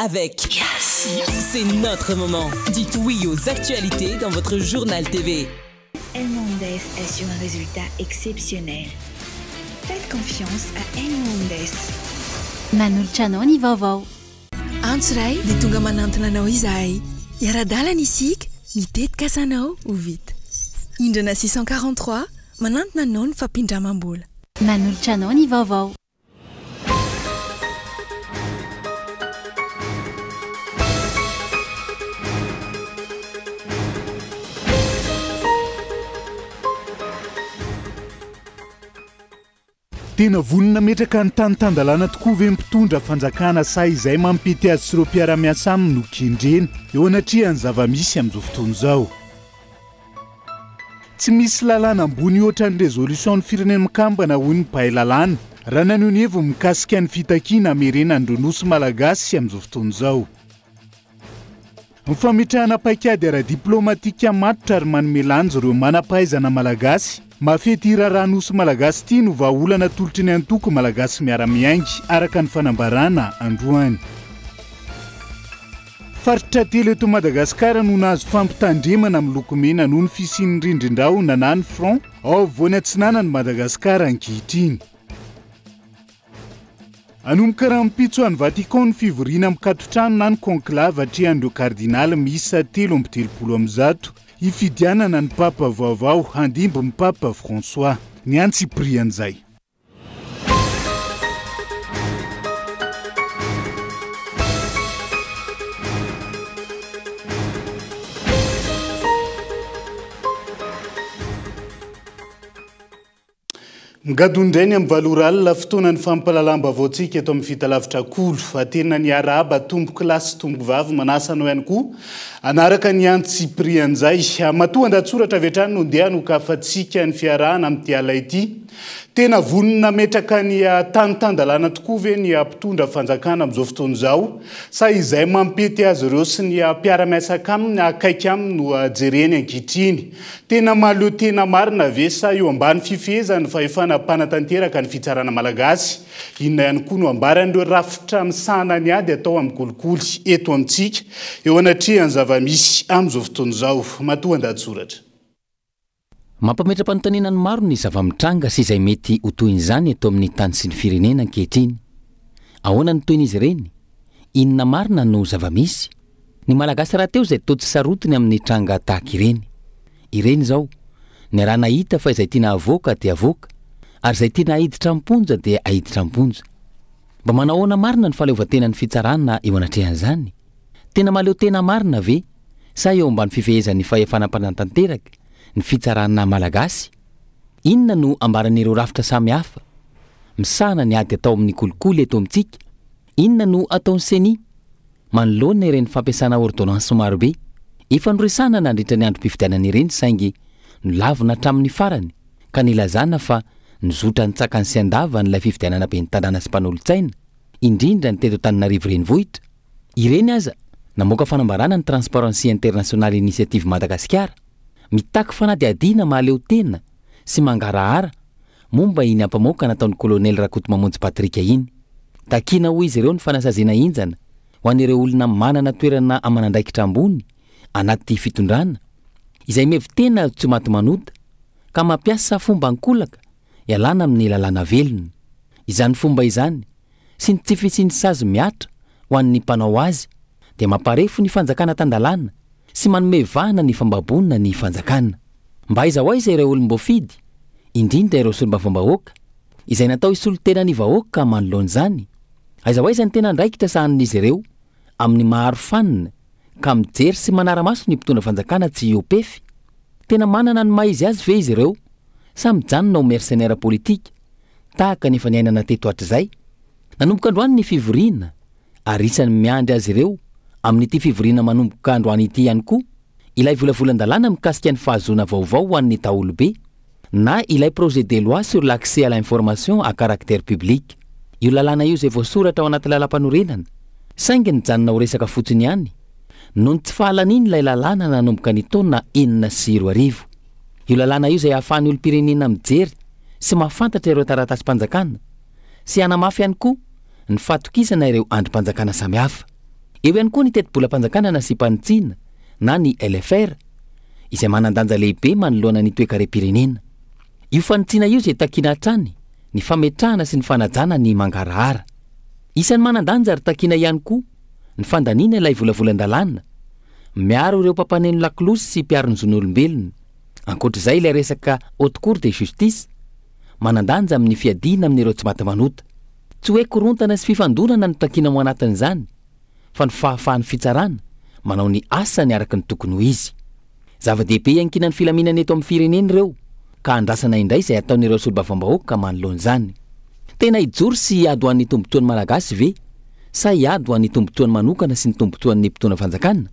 avec Yes. C'est notre moment. Dites oui aux actualités dans votre journal TV. El Mondes assure un résultat exceptionnel. Faites confiance à El Mondes. Manoltranao ny vaovao. Antso ray dia tonga manantona anao izahay. Iara-dalana isika, mitetika asanao ho vita. Indrana 643, manantona anao ny fampindramam-bola. Manoltranao ny vaovao. Tena vonina metraka ny tany-tandalana tokoa ve mpitondra fanjakana sa izay mampity azy sy ireo mpiara-miasa aminy no kendreny eo anatrihany zava-misy amin'izao fotoana izao. Tsy misy lalàna ambony ohatran'ny resolution ny firenena mikambana hoy ny mpahay lalàna raha naneo ny heviny mikasika ny fitakiana hamerena ny nosy malagasy amin'izao fotoana izao. Ny fametrahana paikady ara-diplomatika matotra ary manome lanja ireo manam-pahaizana malagasy mafety raharaha nosy malagasy ity no vahaolana tolotry ny antoko malagasy miara-miaingy araka ny fanambarana androany. Faritra telo eto Madagasikara no nahazo fampitandremana amin'ny lokomena noho ny fisian'ny rindrin-drao na ny front ao voany atsinanan'ny Madagasikara ankehitriny. Anomboka raha mipitso an'ny Vatican ny fivoriana mikatotrano na ny conclave atrehan'ireo kardinaly miisa 370 ifidianana ny papa vaovao handimbo ny papa François ny antsiprian'izay. Ngadondrainy amin'ny valoralina fotoana ny fampalalamba vaotsika eto amin'ny fitalavitra kolo atena ny araba tombo klasy tombo vavy manasa anao ihany koa anaraka ny antsiprian'izay matoa andatsoratra avy hatrany no ndeha nokafatsika ny fiarahana amin'ity ala ity. Tena vonina metraka ny tany-tandalana tokoa ve ny mpitondra fanjakana amin'izao fotoana izao sa izay mampety azy ireo sy ny mpiara-miasaka aminy akaiky aminy no jereny ankehitriny. Tena mahaleo tena marina ve sa eo ambany fifehezany fahefana mpanatanteraka ny fitsarana malagasy. Inona ihany koa no ambaran'ireo rafitra misahana ny ady atao amin'ny kolikoly eto amintsika eo anatrehany zava-misy amin'izao fotoana izao. Matoa andatsoratra. Mampametra-panontaniana ny maro ny zava-mitranga sy izay mety ho toy izany eto amin'ny tany sy ny firenena ankehitriny. Ahoana ny toin'izy ireny? Inona marina no zava-misy? Ny malagasy raha teo izay toa tsy sarotiny amin'ny tranga tahaka ireny. Ireny izao, ny raha nahita fa izay tiana avoaka dia avoaka, ary izay tiana ahiditra amponja dia ahiditra amponja. Mba manahoana marina ny fahaleovantena ny fitsarana eo anatrehan'izany? Tena mahaleo tena marina ve? Sa eo ambany fifehezan'ny fahefanam-panatanteraka ny fitsarana malagasy? Inona no ambaran'ireo rafitra samy hafa? Misahana ny ady atao amin'ny kolikoly eto amintsika? Inona no ataon'ny seni? Manoloana ireny fampiasana ordonnance marobe. Efa noresana nandritra ny androm-pifidianana ireny saingy nolavina hatramin'ny farany ka nilazana fa nizotra ny tsakany sy andava n'ilay fifidianana be ny tanàna sy mpanolo-tsaina, indrindra ny teto Antananarivo renivohitra. Ireny aza namoaka fanambarana ny Transparency International Initiative Madagasikara mitaky fanadihadiana mahaleo tena sy mangarahara momba iny ampamoaka nataon'ny kolonely Rakotomamonjy Patrika iny. Takina ho izy ireo ny fanasazena injana ho an'ireo olona manana toerana amanandraikitra ambony anaty fitondrana izay mevitena tsy maty manota ka mampiasa fomba ankolaka ialana amin'ny lalàna velona. Izany fomba izany sy ny tsy fisiny sazy miatra ho an'ny mpanao azy dia mamparefo ny fanjakana tandalana sy manome vahana ny fambabonina ny fanjakana. Mba aiza ho aiza ireo olom-boafidy, indrindra ireo solombavam-bahoaka izay natao hisolotena ny vahoaka manoloan'izany. Aiza ho aiza ny tena ndraikitra sahanin'izy ireo amin'ny maharo fanina ka mijery sy manara-maso ny mpitondra fanjakana tsy iopefy. Tena manana ny maizy azy ve izy ireo sa mijanona ho mercenaire politika tahaka ny efa niainana teto hatr'izay? Nanomboka androany ny fivoriana ary isany miandry azy ireo amin'ity fivoriana manomboka androany ity ihany koa ilay volavolan-dalàna mikasika ny fahazoana vaovao ho an'ny taolobe na ilay projet de loi sur l'accès à l'information à caractère public. Io lalàna io izay voasoratra ao anaty lalam-panorenana saingy nijanona ho resaka fotsiny ihany noho ny tsy fahalaniny ilay lalàna nanomboka ny taona 2004. Io lalàna io izay ahafahan'ny olom-pirenena mijery sy mahafantatra ireo taratasy-panjakana sy hanamafy ihany koa ny fatokisana ireo androm-panjakana samihafa. eo ihany koa ny teti-bolam-panjakana na sipanitsina na ny LFR izay manandanja lehibe manoloana ny toe-karem-pirenena. Io fanitsiana io izay takiana hatrany ny fametrahana sy ny fanajana ny mangarahara. Isan'ny manandanja ary takiana ihany koa ny fandaniana ilay volavolan-dalàna, miaro ireo mpampaneno lakolosy sy mpiaro ny zon'olombelona. Ankoatr'izay ilay resaka haute cour de justice manandanja amin'ny fiadiana amin'ireo tsy maty manota. Tsy hoe korontana sy fifandonana no takiana ao anatin'izany, fa ny fahafahan'ny fitsarana manao ny asany araka ny tokony ho izy. Zava-dehibe iankinan'ny filaminana eto amin'ny firenena ireo ka andrasana indray izay ataon'ireo solombavambahoaka manoloan'izany. Tena ijoro sy hiady ho an'ny tombotsoan'ny malagasy ve sa hiady ho an'ny tombotsoan'ny manokana sy ny tombotsoan'ny mpitondra fanjakana?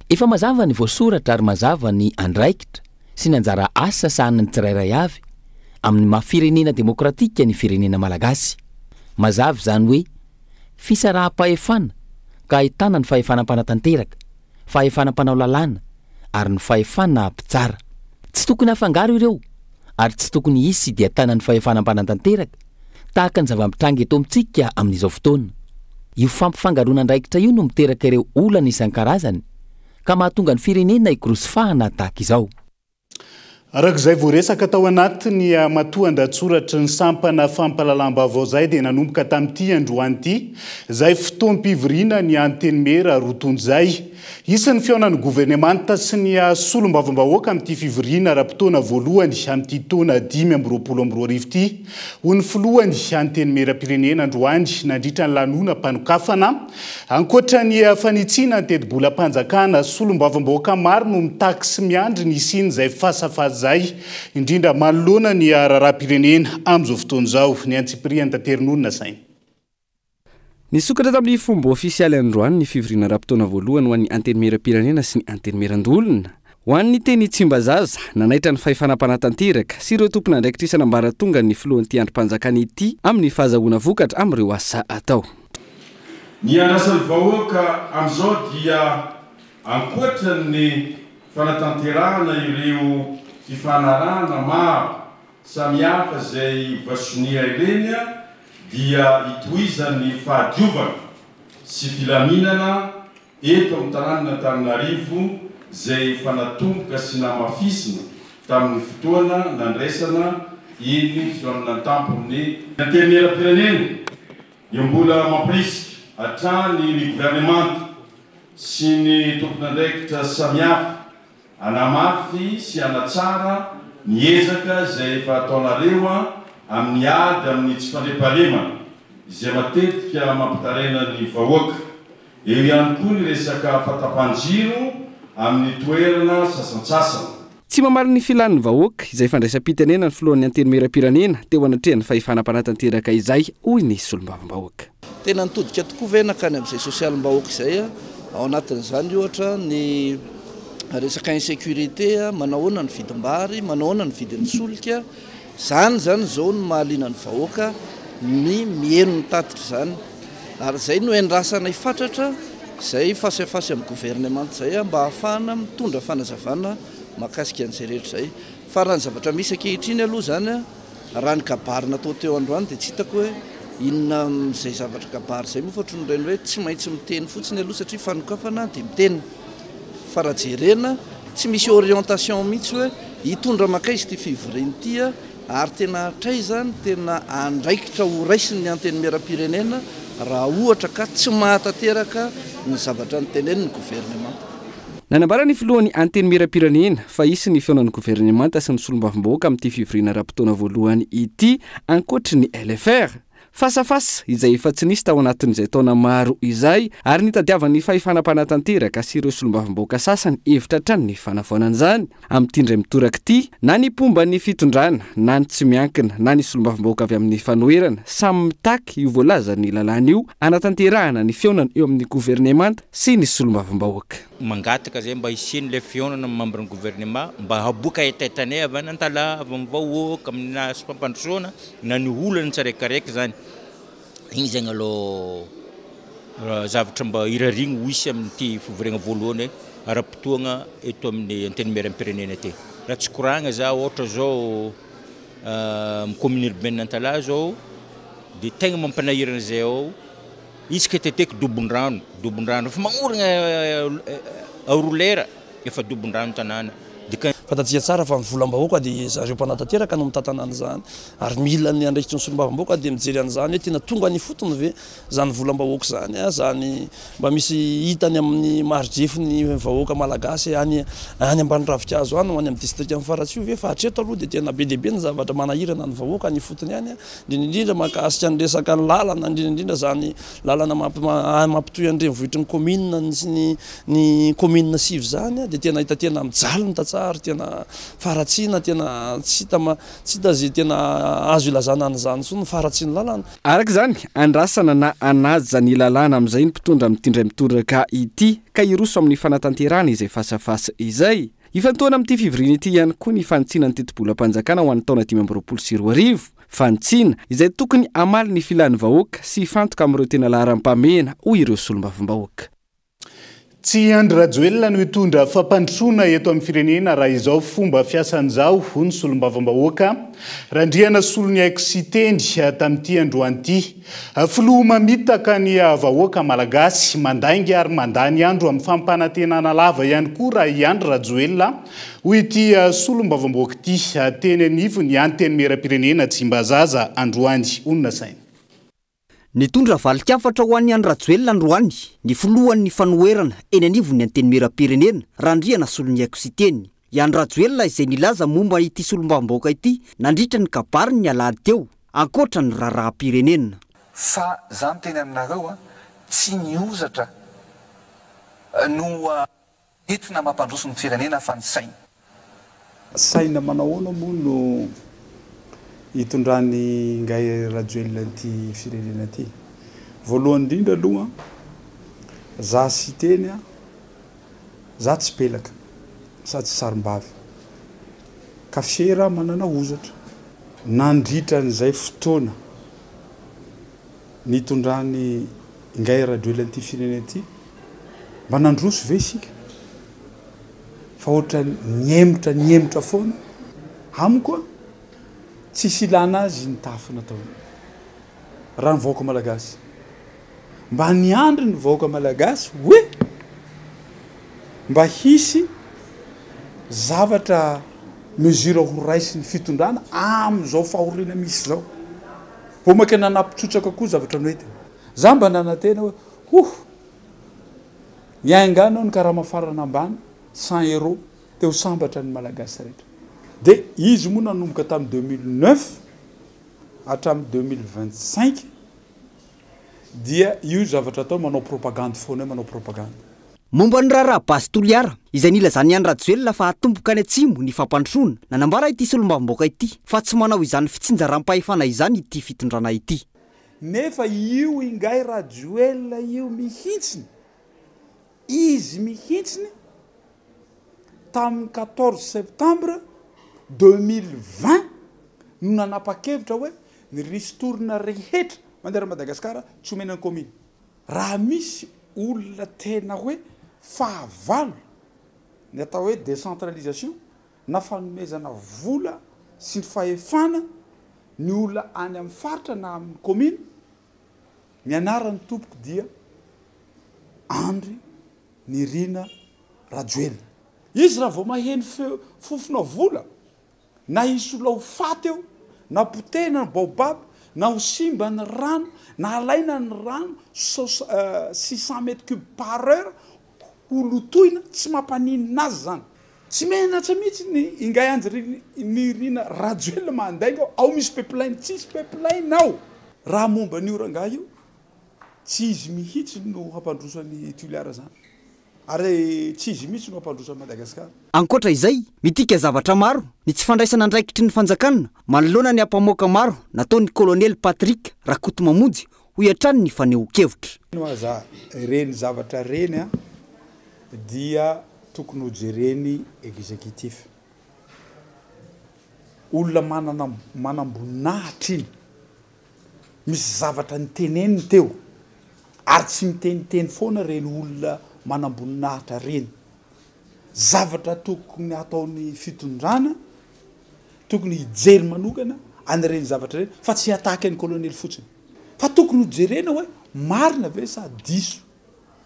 Efa mazava ny voasoratra ary mazava ny andraikitra sy ny anjara asa sahan'ny tsirairay avy amin'ny mahafirenena demokratika ny firenena malagasy. Mazava zany hoe fisaraha-pahefana ka ahitana ny fahefanam-panatanteraka, fahefanam-panao lalàna ary ny fahefana mpitsara. Tsy tokony hafangaro ireo ary tsy tokony hisy dia tana ny fahefanam-panatanteraka tahaka ny zava-mitranga eto amintsika amin'izao fotoana. Io fampifangaroana andraikitra io no miteraka ireo olana isan-karazany ka mahatonga ny firenena ikorosofahana tahaka izao. Arak'izay voaresaka tao anatiny matoan-datsoratra ny sampana fampalalam-baovao zay dia nanomboka tamin'ity androany ity izay fotoam-pivoriana ny anteny mera rotonja zay. Isan'ny fiaonan'ny gouvernemanta sy ny solombavambahoaka amin'ity fivoriana ara-potoana voalohany amin'ity taona 2024 ity ho ny filohany anteny mera-pirenena androany nandritra ny lanona mpanokafana. Ankoatra ny fanitsiana ny teti-bolam-panjakana, solombavambahoaka maro no mitaky sy miandry ny siny izay fasafaza zay indrindra manoloana ny raharaham-pirenena amin'izao fotoana izao. Ny Antsipriany Taterinonona sainy. Nisokatra tamin'ny fomba ofisialy androany ny fivoriana ara-potoana voalohany ho an'ny anteny mera-pirenena sy ny anteny meran-dolona. Ho an'ny teny Tsimbazaza nanaitra ny fahefanam-panatanteraka sy ireo tompon'andraikitra isan'ambaratonga ny filohan'ity androm-panjakana ity amin'ny fahazahoana vokatra amin'ireo asa atao. Ny andrasan'ny vahoaka amin'izao dia ankoatra ny fanatanterahana ireo fifanarahana maro samihafa izay vasonia ireny dia itohizan'ny fahadiovana sy filaminana eto amin'ny tanàn'Antananarivo izay fanatomboka sy namafisina tamin'ny fotoana nandraisana iny fihaonana tampony anteny mera-pirenena. Dia mbola mampirisika hatrany ny gouvernemanta sy ny tompon'andraikitra samihafa anamafy sy anatsara ny ezaka izay efa ataonareo amin'ny ady amin'ny tsy fandriampahalemana izay matetika mampitarena ny vahoaka. Eo ihany koa ny resaka fahatapahan-jiro amin'ny toerana sasantsasana. Tsy mamaly ny filan'ny vahoaka izay fandraisam-pitenena ny filohan'ny anteny mera-pirenena teo anatrehan'ny fahefanam-panatanteraka izay hoy ny solombavambahoaka. Tena nitodika tokoa ve nakany amin'izay sosialim-bahoaka izay ao anatin'izany ohatra ny resaka insécurité, manahoana ny vidim-bary, manahoana ny vidin'ny solika. Zany zao ny mahaliana ny vahoaka ny mihaino ny tatitra zany. Ary zay no endrasana ifatratra zay fasefasy amin'ny gouvernement zay mba ahafahana mitondra fanazavana makasika an'izay rehetra zay. Fa raha ny zavatra misy ankehitriny aloha zany raha ny kabary natao teo androany dia tsy hitako hoe inona amin'izay zavatra kabary zay moa fa ohatran'ny reny hoe tsy maintsy miteny fotsiny aloha satria fanokafana dia miteny. Fa raha jerena tsy misy orientation mihitsy hoe hitondra makaizy ty fivoriana ity ary tena hatray zany tena andraikitra ho raisin'ny anteny mera-pirenena raha ohatra ka tsy mahatateraka ny zavatra nyteneniny gouvernement. Nanambara ny filohan'ny anteny mera-pirenena fa isy ny fiaonan'ny gouvernemanta sy ny solombavambahoaka amin'ity fivoriana ara-potoana voalohany ity ankoatry ny LFR. Fasafasa izay efa tsy nisy tao anatin'izay taona maro izay ary nitadiavan'ny fahefanam-panatanteraka sy ireo solombavambahoaka sasany hevitra hatrany ny fanafaonan'izany amin'ity indray mitoraka ity na ny pomba ny fitondrana na ny tsy miankina na ny solombavambahoaka avy amin'ny fanoherana samy mitaky io voalaza ny lalàna io anatanterahana ny fiaonana eo amin'ny gouvernemanta sy ny solombavambahoaka. Mangataka zay mba hisiny le fiaonana membran'ny gouvernement mba haboaka etaetanay avy anantala avy amin'ny vahoaka amina sy mpampandrosoana na ny olana tsaraikaraika zany. Igny zany aloha zavatra mba irarigny ho isy amin'ity fivoriana voalohany ara-potoagna eto amin'ny anteny mera-pirenena ity. Raha tsy koragna za ohatra zao amin'ny commune urbaine Nantala zao dia tegna mampanahirana zay ao izy ka teteko dobon-drano fa magnoragna aroulera efa dobon-drano tanàna fatatsika tsara fa mivolam-bahoaka dia zareo mpanatanteraka no mitantanana zany ary mila ny andraikitry ny solombavam-bahoaka dia mijery an'izany hoe tena tonga ny fotony ve zany volam-bahoaka zany zany mba misy hitany amin'ny maridrefy ny vahoaka malagasy any ambany ravikazo any ho any amin'ny district amin'ny Faratsio ve fa hatreto aloha dia tena be deaibe ny zavatra manahirana ny vahoaka ny fotony any indrindrindra mahakasika ny resaka ny lalana indrindrindrindra zany lalana mampitoy andrenivohitry ny commune ny commune sivy zany dia tena hita tena mijaly ny tatsary tena faratsiana tena tsy hita zay tena azo ilazana an'izany so ny faratsiany lalana araka zany andrasana na anaja ny lalàna amin'izay ny mpitondra mitindray mitondraka ity ka iroso amin'ny fanatanterahana izay fasafasa izay ifantoana amin'ity fivirina ity ihany koa ny fantsiana ny tetibolam-panjakana ho an'ny taona 2024 fantsiana izay tokony amaly ny filan'ny vahoaka sy fantoka amin'ireo tena laharam-pamena ho ireo solombavam-bahoaka. Tsy Andry Rajoelina no hitondra fampandrosoana eto amin'ny firenena raha izao fomba fiasan'izao ny solombavam-bahoaka randriana solony haiko sy teny tamin'ity androany ity. Filoha mamitaka ny vahoaka malagasy mandaingy ary mandany andro amin'ny fampanantenana lava ihany koa raha i Andry Rajoelina hoy ity solombavam-bahoaka ity teny anivo ny anteny mera-pirenena Tsimbazaza androany onona saina. Nitondra valikafatra ho an'ny Andry Rajoelina androany ny filohan'ny fanoherana eny anivony anteny mera-pirenena randriana solony haiko sy teny. I Andry Rajoelina izay nilaza momba ity solombavam-bahoaka ity nandritra ny kabary ny alahady teo ankoatra ny raharaha-pirenena. Fa zany teny aminareo tsy niozatra no entina mampandroso ny firenena fa ny saina. Saina manahoana moa no hitondrany Ngay Rajoelina ity firenena ity. Voalohany indrindra aloha za sy teny za tsy pelaka sady sarim-bavy ka fiera manana ozatra nandritra n'izay fotoana nitondrany Ngay Rajoelina ity firenena ity mba nandroso ve isika fa ohatra niemotra foana amiko tsisy ilana azy ny tafina tao raha ny vahoaka malagasy mba niandry ny vahoaka malagasy hoe mba hisy zavatra mesure ho raisy ny fitondrana amin'izao fahoriana misy zao vo maka nanapitsotraka koa zavatra noety za mba nanantena hoe iaingana ny karaha mafarana ambany 100 € teo sambatra ny malagasy rehetra. De izy moa nanomboka tamin'ny 2009 hatramin'ny 2025 dia io zavatra atao manao propagande foana manao propagande. Momba ny raharaha-basy Toliara izay nilazany Andry Rajoelina fa hatomboka any atsimo ny fampandrosoana nanambara ity solombavam-bahoaka ity fa tsy manao izany fitsinjaram-pahefana izany ity fitondrana ity. Nefa io Ngay Rajoelina io mihitsiny izy mihitsiny tamin'ny 14 septembre 2020 no nanapa-kevitra hoe ny ristorina rehetra mandeha Madagasikara tsy omenany commune. Raha misy olona tena hoe fahavalo ny atao hoe décentralisation na fanomezana vola sy ny fahefana ny olona any amin'ny faritra na amin'ny commune ny anarany tompoko dia Andry Nirina Rajoelina. Izy raha vao maheny fofona vola na isola ho faty eo na potena ny baobab na ho simba ny rano na alaina ny rano 600 mètres cubes par heure ho lotoina tsy mampaninina azy zany tsy menatra mihitsy ny Ngay Andry Nirina Rajoelina mandainga ao misy pipeline tsisy pipeline ao raha momba ny oranga io tsy izy mihitsy no hampandrosany Toliara zany ary tsy izy mihitsy no hampandrosany Madagasikara. Ankoatra izay mitika zavatra maro ny tsy fandraisana andraikitry ny fanjakana manoloana ny ampamoaka maro nataon'ny kolonely Patrick Rakotomamonjy ho iatrany ny faneho-kevitra. Za reny zavatra reny dia tokony ho jereny exécutif. Olona manamboninahitra iny misy zavatra niteneniny teo ary tsy miteniteny foana reny olona manamboninahitra reny. Zavatra tokony ataon'ny fitondrana tokony hijery manokana an'ireny zavatra reny fa tsy ataka ny kolonely fotsiny fa tokony ho jerena hoe marina ve sa diso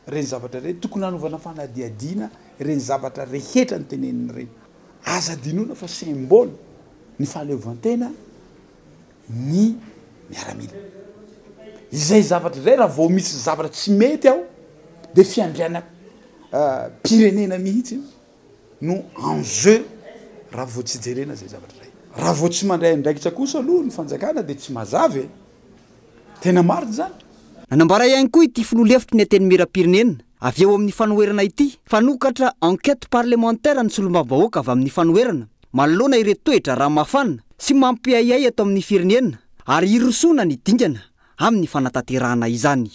reny zavatra reny tokony hanovana fanadiadiana reny zavatra rehetra ny teneniny reny aza dinona fa symbole ny fahaleovantena ny miaramila izay zavatra zay raha vao misy zavatra tsy mety ao de fiandriana pirenena mihitsy no enjeu raha vao tsy jerena zay zavatra ray raha vao tsy mandray andraikitra kosa aloha ny fanjakana de tsy mazavy tena marina zany nanambara ihany koa ity filoalefitry ny ateny miram-pirenena avy eo amin'ny fanoherana ity fanokatra enquête parlementaire ny solombavavahoaka avy amin'ny fanoherana manoloana ireto toetra raha mafana sy mampiayay ato amin'ny firenena ary irosona ny dingana amin'ny fanatanterahana izany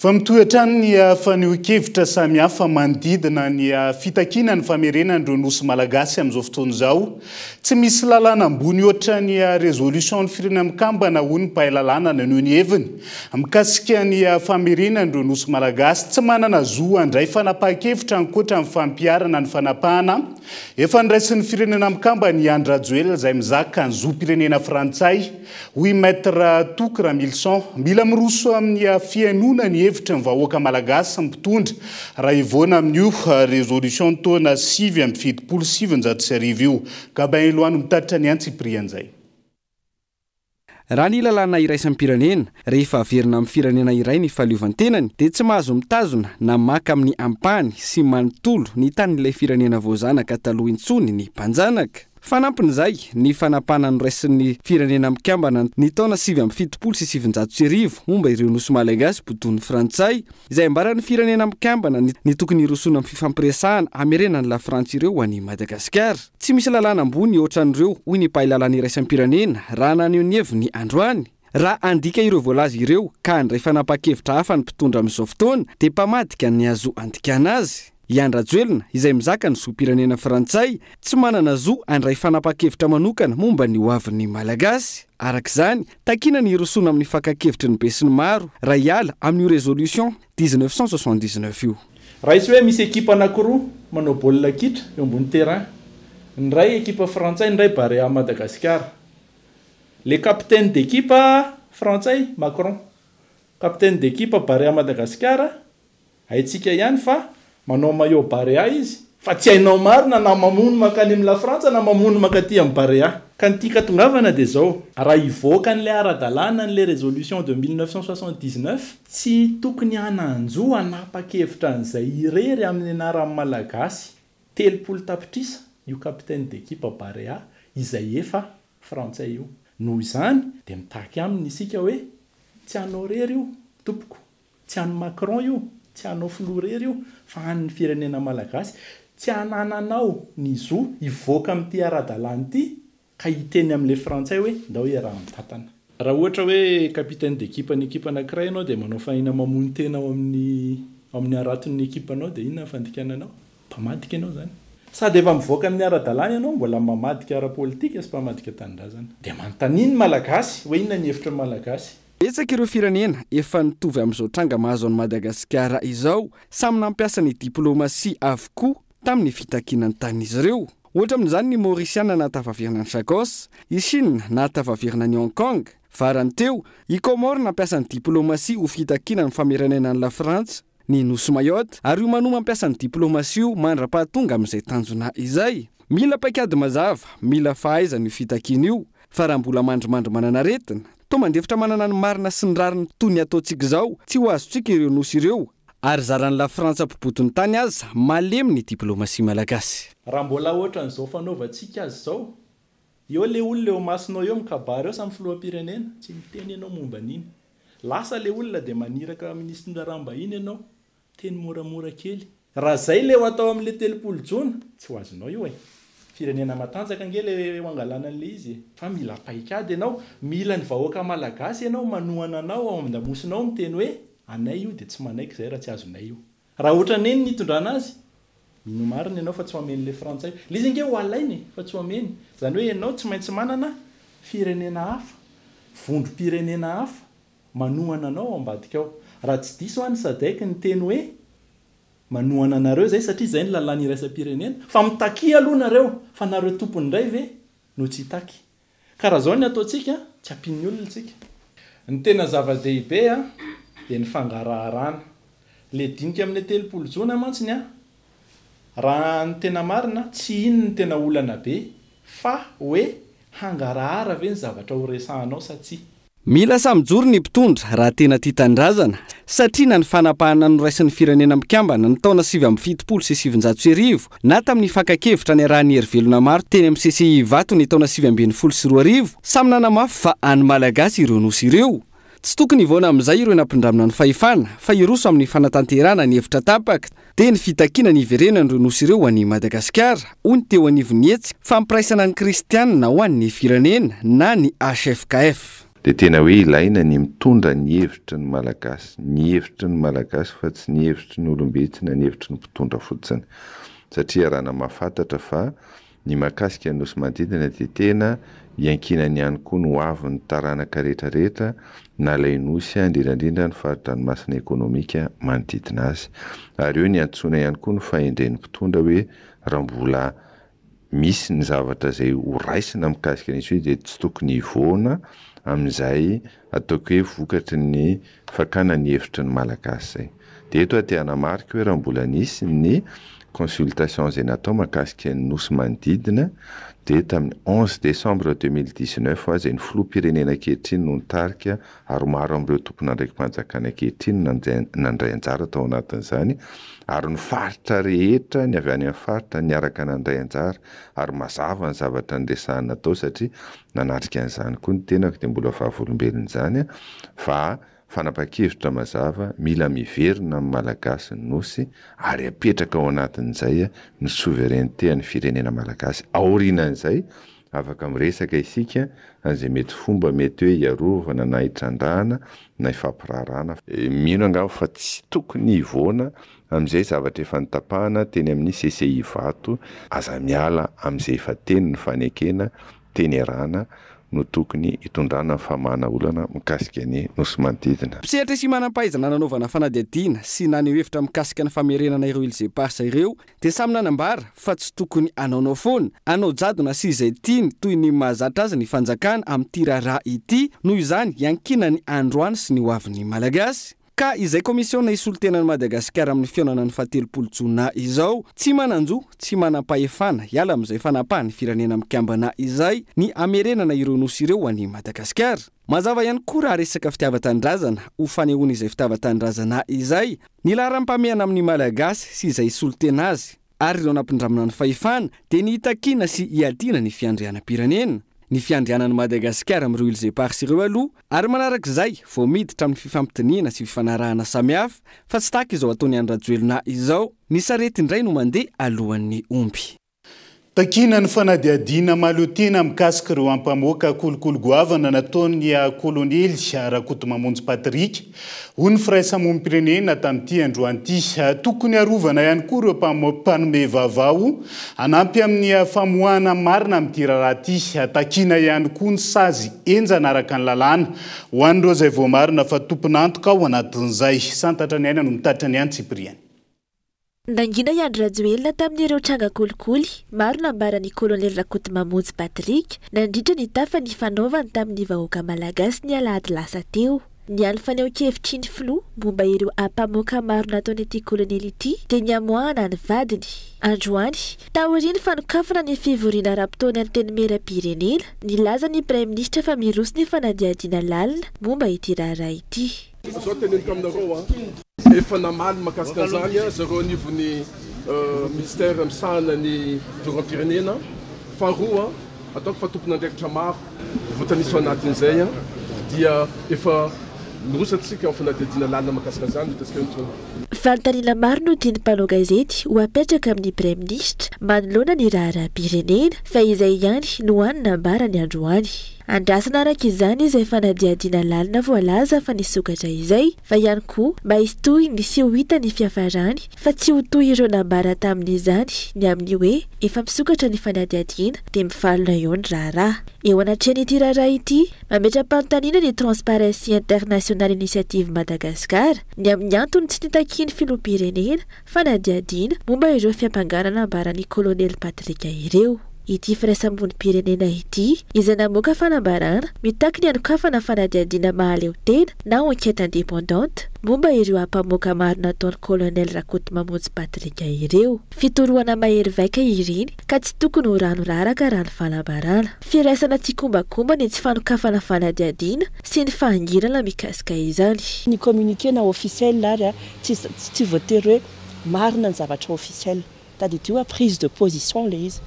fa mitoetrany ny faneo-kevitra samihafa manodidina ny fitakina ny famerenan'ireo nosy malagasy amin'izao fotoana izao tsy misy lalàna ambony ohatra ny résolution ny firenena mikambana ho ny mpahalalàna naneo ny heviny mikasika ny famerenan'ireo nosy malagasy tsy manana zo andray fanapahan-kevitra ankoatra amin'ny fampiarana ny fanapahana efa niraisin'ny firenena mikamba ny Andry Rajoelina izay mizaka ny zo-pirenena frantsay hoy maître Toky Ramilson mila miroso amin'ny fiainona ny hevitra ny vahoaka malagasy mipitondra raha ivona amin'io résolution taona 7/7 io ka bain loano mitatitra ny antsiprian'izay raha ny lalàna iraisampirenena rehefa averina amin'ny firenena iray ny fahaleovantenany dia tsy mahazo mitazona na maka amin'ny ampahany sy manontolo ny tanin'ilay firenena voazanaka taloha intsony ny mpanjanaka fanampin'izay ny fanapana noraisin'ny firenena mikambana ny taona 7/7 sy 700 momba ireo nosy malagasy potony frantsay izay ambaran'ny firenena mikambana ny tokony irosona amin'ny fifampiresahana amerenany la Frantsa ireo ho an'i Madagasikara tsy misy lalàna ambony ohatran'ireo hoy ny mpahalalana iraisampirenena raha naneho ny heviny androany raha andika ireo voalaza ireo ka andray fanapahan-kevitra hafa ny mpitondra amin'izao fotoana dia mpamadika ny azo andikana azy Andry Rajoelina izay mizaka ny zo-pirenena frantsay tsy manana zo andray fanapahan-kevitra manokana momba ny hoavin'ny malagasy arak'izany takina ny irosona amin'ny fakan-kevitry ny be sy ny maro raha hiala amin'io résolution 1979 io raha isy hoe misy ekipa anankiroa manao baolina kitra eo ambony terrain ny ray ekipa frantsay ny ray Barea Madagasikara le capitaine d'équipe frantsay Macron capitaine d'équipe Barea Madagasikara haitsika ihany fa manao maillot Barea izy fa tsy hainao marina na mamono makany amin'ny la Frantsa na mamono makaty amin'ny Barea ka ny tika tongavana dia zao raha ivoaka n'ilay ara-dalàna n'ilay résolution de 1979 tsy tokony hananjo hanapa-kevitra an'izay irery amin'ny anaran'ny malagasy 30 tapitrisa io capitaine d'équipe Barea izay efa frantsay io noho izany dia mitaky aminy isika hoe tsy hanao rery io tompoko tsy hanao Macron io tsy hanao filoha rery io fa han'ny firenena malagasy tsy hanananao ny zo ivoaka amin'ity ara-dalàna ity ka hiteny amin'ilay frantsay hoe ndao iaraha mitantana raha ohatra hoe capitaine d'équipe ny ekipa anankiray ianao dia manao fahina mamono tena ao amin'ny araton'ny ekipa anao dia inona fandikananao mpamadika ianao zany sady efa mivoaka amin'ny ara-dalàna ianao mbola mamadika ara-politika sy mpamadika tanindrazana dia manontaniany malagasy hoe inona ny hevitra malagasy etsaka ireo firenena efa nitovy amin'izao tranga mahazo an'i Madagasikara izao samy nampiasa ny diplomasia avokoa tamin'ny fitakinany tanin'izy ireo ohatra amin'izany ny Mauritiana nahatafaverina ny Sakos i Chine nahatafaverina ny Hong Kong farany teo i Comore nampiasa ny diplomasia ho fitakina ny famerenena ny la Frantsa ny nosy Mayotte ary io manoa mampiasa ny diplomasia io mandra-pahatonga amin'izay tanjona izay mila paikady mazava mila fahaizana io fitakina io fa raha mbola mandrimandry manana aretina to mandefitra manana ny marina sy ny rariny toy ny ataontsika izao tsy ho azontsika ireo nosy ireo ary zaran'ny la Frantsa mpibotony tany azy malemy ny diplomasia malagasy raha mbola ohatra n'izao fanaovantsika azy izao eo le olona eo masinao eo mikabary eo samy filoham-pirenena tsy miteny ianao momba an'iny lasa le olona dia maniraka ministra rambahiny ianao teny moramora kely raha zay le ho atao amin'le 30 jona tsy ho azonao io e firenena matanjaka ange le ho angalana an'le izy fa mila paikady ianao mila ny vahoaka malagasy ianao manohana anao ao am-damosinao miteny hoe anay io dia tsy manaiky zay raha tsy azonay io raha ohatra neny nitondrana azy mino marina ianao fa tsy hoamen'le frantsay le izy nge ho alainy fa tsy hoameny zany hoe ianao tsy maintsy manana firenena hafa vondrom-pirenena hafa manohana anao ao ambadika ao raha tsy diso any sadaiky ny teny hoe manohana anareo zay satria zay ny lalàna iraisam-pirenena fa mitaky aloha nareo fa nareo tompony indray ve no tsy hitaky ka raha zao ny ataontsika tsy ampian'ny olona tsika ny tena zava-dehibe a dia ny fangaraharaana le dinika amin'ny telopolo jona mantsiny a raha ny tena marina tsy iny ny tena olana be fa hoe hangarahara ve ny zavatra ho resahanao satsia mila samyjoro ny mpitondra raha tena tia tandrazana satria na ny fanapahana noraisin'ny firenena mikambana ny taona 770 na tamin'ny fankakevitra ny arahan'ny herivelona maro teny amin'ny CCI vato ny taona 720 samy nanamafy fa any malagasy ireo nosy ireo tsy tokony ivona amin'izay ireo nampindramina ny fahefana fa iroso amin'ny fanatanterana ny hevitra tapaka dia ny fitakiana ny iverenany ireo nosy ireo ho an'i Madagasikara hoy ny teo anivony hetsy fampiraisana ny kristianina ho an'ny firenena na ny HFKF. Dia tena hoe ilaina ny mitondra ny hevitry ny malagasy fa tsy ny hevitry ny olombetsy na ny hevitry ny mpitondra fotsiny satria raha namafantatra fa ny mahakasika ny nosy manodidina dia tena iankinany ihany koa no avy ny taranaka rehetrarehetra na ilay nosy indrindrandrindra ny faritra ny masina ekonomika manodidina azy ary eo ny antsoina ihany koa no fahendren'ny mpitondra hoe raha mbola misy ny zavatra izay ho raisina mikasika nisy hoe dia tsy tokony hivoana amin'izay ataoko hoe vokatry ny fakana ny hevitry ny malagasy zay. Dia eto aty anamarika hoe raha mbola nisy ny consultation izay natao mahakasika ny nosy manodidina dia tamin'ny 11 décembre 2019 fa izay ny filoham-pirenena ankehitriny no nitarika ary maro amin'ireo tompona andraiki-panjakana ankehitriny nandray anjara tao anatin'izany ary ny faritra rehetra ny avy any amin'ny faritra niaraka nandray anjara ary mazava ny zavatra nyresahana tao satria nanatrika an'izany koa ny tenako dia mbola fahavolombelona izany fa fanapa-kevitra mazava mila miverina amin'ny malagasy ny nosy ary apetraka ao anatin'izay ny souveraineté ny firenena malagasy aorianan'izay afaka miresaka isika an'izay mety fomba mety hoe iarovana na hitrandrahana na ifampirarana mino angamba fa tsy tokony hivoana amin'izay zavatra efa nitapahana teny amin'ny CCI vato aza miala amin'izay efa teny ny fanekena teny arana no tokony hitondrana famana olana mikasika ny nosy manodidina. Mpisehatra sy manam-pahaizana nanaovana fanadihadiana sy naneho hevitra mikasika ny famerenana ireo ilzeparsa ireo dia samy nanambara fa tsy tokony anaonao foana anao jadona sy izay tiany toy ny mahazatra azy ny fanjakana amin'ity raharaha ity noho izany iankina ny androany sy ny hoavin'ny malagasy. Ka izay komisiona isoltenan'ny Madagasikara amin'ny fiaonana ny 17 jona izao tsy mananjo tsy manam-pahefana hiala amin'izay fanapahany firenena mikambana izay ny amerenana ireo nosy ireo an'i Madagasikara. Mazava ihany koa raha resaka fitiavan-tandrazana ho fanehoana izay fitiavan-tandrazana izay ny laharam-pameana amin'ny malagasy sy izay isoltena azy ary ireo nampindramina ny fahefana dia ny hitakina sy hiadiana ny fiandrianam-pirenena. Ny fiandrianan'ny Madagasikara amin'ireo ilzeparsa ireo aloha ary manarak'izay vao miditra amin'ny fifampitiniana sy fifanarahana samihafa fa tsy tahaka izao ataony Andry Rajoelina izao ny sarety indray no mandeha alohan'ny omby. Takina ny fanadihadiana malotiana mikasika ireo ampamoaka kolokolo goavana nataony kolonely Rakotomamonjy Patrick ho ny firaisamonim-pirenena tamin'ity androany ity tokony arovana ihany koa ireo mpanome vaovao anampy amin'ny famoahana marina amin'ity raharaha ity takina ihany koa ny sazy enjana araka ny lalàna ho an'ireo izay vao marina fa tomponantoka ao anatin'izay santatra ny aina no mitatra ny any Tsipriany. Nangina Andry Rajoelina tamin'ireo tranga kolikoly maro nambarany kolonely Rakotomamonjy Patrick nandritra ny tafa ny fanaovany tamin'ny vahoaka malagasy ny alahady lasa teo. Ny any faneho-kevitry ny filoha momba ireo ampamoaka maro nataony ity kolonely ity dia ny amoahana ny vadiny. Androany taoriany fanokafana ny fivoriana rapitaony any teny meram-pirenena nilaza ny Prime Ministra fa miroso ny fanadihadiana lalina momba ity raharaha ity. Efa namaly makasika zany zareo anivon'ny ministère misahana ny firenena faharoa ataoko fa tompon'andraikitra maro voatanisy anatin'izay dia efa mirosatsika amin'ny fanadihadiana lalina makasika zany hitasika ntsona. Fanontaniana maro no tiany mpanao gazety ho apetraka amin'ny Prime Ministra manoloana ny raharaha-pirenena fa izay ihany no hany nambarany androany. Andrasana araka izany izay fanadihadiana lalina voalaza fa nisokatra izay fa ihany koa mba hisy toy ny sy ho hita ny fiafarany fa tsy ho toy ireo nambara tamin'izany ny amin'ny hoe efa misokatra ny fanadihadiana dia mifalona eo ny raharaha. Eo anatrehan'ity raharaha ity mametra-panontaniana ny Transparency International Initiative Madagasikara ny amin'ny antony tsy nitakiany filoham-pirenena fanadihadiana momba ireo fiampangarana nambarany kolonely Patrick ireo. ity firaisam-bony-pirenena ity izay namoaka fanambarana mitaky ny anokafana fanadihadiana mahaleo tena na enquête indépendante momba ireo ampamoaka maro nataony colonel Rakoto Mamonjy Patrika ireo fitoroana mahery vaika iriny ka tsy tokony ho ranoraraka raha ny fanambarana firaisana tsikombakomba ny tsy fanokafana fanadihadiana sy ny fahangirana mikasika izany ny communiqué na officiel ary tsy voatery hoe marina ny zavatra officiel tady ity prise de position le izy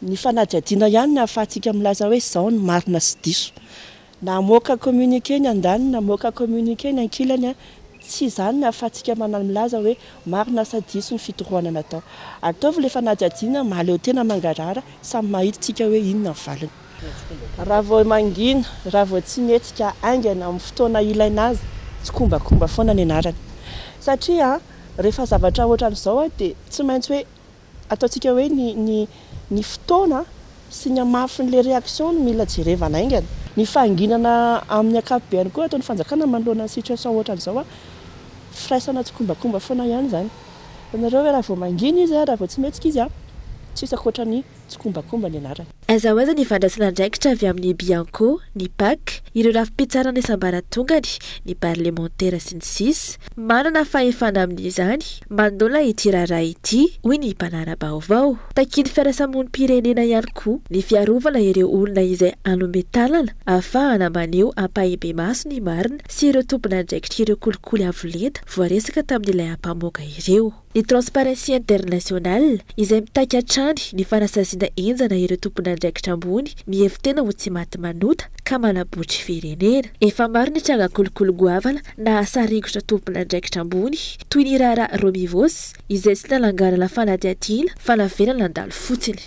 ny fanadihadiana ihany ny ahafahantsika milaza hoe zao ny marina sy diso na moka communiqué ny andany na moka communiqué ny ankilany tsy izany ny ahafahantsika milaza hoe marina sy diso ny fitoroana natao ataovy le fanadihadiana mahaleo tena mangarara samy mahitsika hoe inona ny valiny raha vao mangina raha vao tsy metsika aingana amin'ny fotoana ilaina azy tsy kombakomba foana ny anarany satria rehefa zavatra ohatran'izao dia tsy maintsy hoe ataontsika hoe ny fotoana sy ny amafin'le réaction no mila jerevana aingana ny fahanginana amin'ny akapobeany koa ataon'ny fanjakana manoloana ny situation ohatran'izao firaisana tsy kombakomba foana ihany zany nareo hoe raha vao mangina izy raha vao tsy metsika izy tsisy akoatrany tsy kombakomba ny anarany azahoaza ny fandraisana andraikitra avy amin'ny Bianco, ny PAC, ireo rafi-pitsarana isambaratongany, ny parlementaire sy ny sisa manana fahefana amin'izany mandola ity raharaha ity hoy ny mpanara-baovao takiany fiarasamon'ny-pirenena ihany koa ny fiarovana ireo olona izay anome tanana ahafahana maneho ampahebe maso ny marina sy ireo tompona andraikitra ireo kolikoly avolenta voaresaka tamin'ilay ampamoaka ireo ny Transparency International izay mitaky hatrany ny fanasaziana enjana ireo tompona andraikitra ambony mihevitena ho tsy maty manota ka manabotry firenena efa maro ny tranga kolokolo goavana na asarigotra tompona andraikitra ambony toy ny raharaha Romivos izay tsy nalangana fanadihadiana fa naverana nandalo fotsiny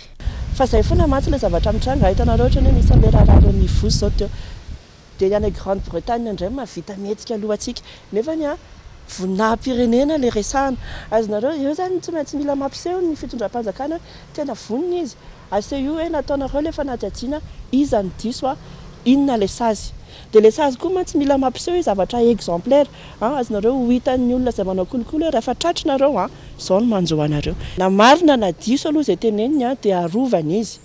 fa zay foana mantsy le zavatra mitranga hitanareo ohatrany hoe misy an'le raharaha Romivos zao teo dia any Grande-Bretagne indray mahavita mihetsika alohantsika nefa ny voninahim-pirenena le resahana azonareo eo zany tsy maintsy mila mampiseho ny fitondram-panjakana tena vonina izy aseho io hoe nataonareo le fanadihadiana iza ny diso inona le sazy dia le sazy koa mantsy mila mampiseho zavatra exemplaire azonareo ho hitan'ny olona izay manao kolokolo hoe rehefa tratrinareo zao no manjoanareo na marina na diso aloha izay teneniny dia arovana izy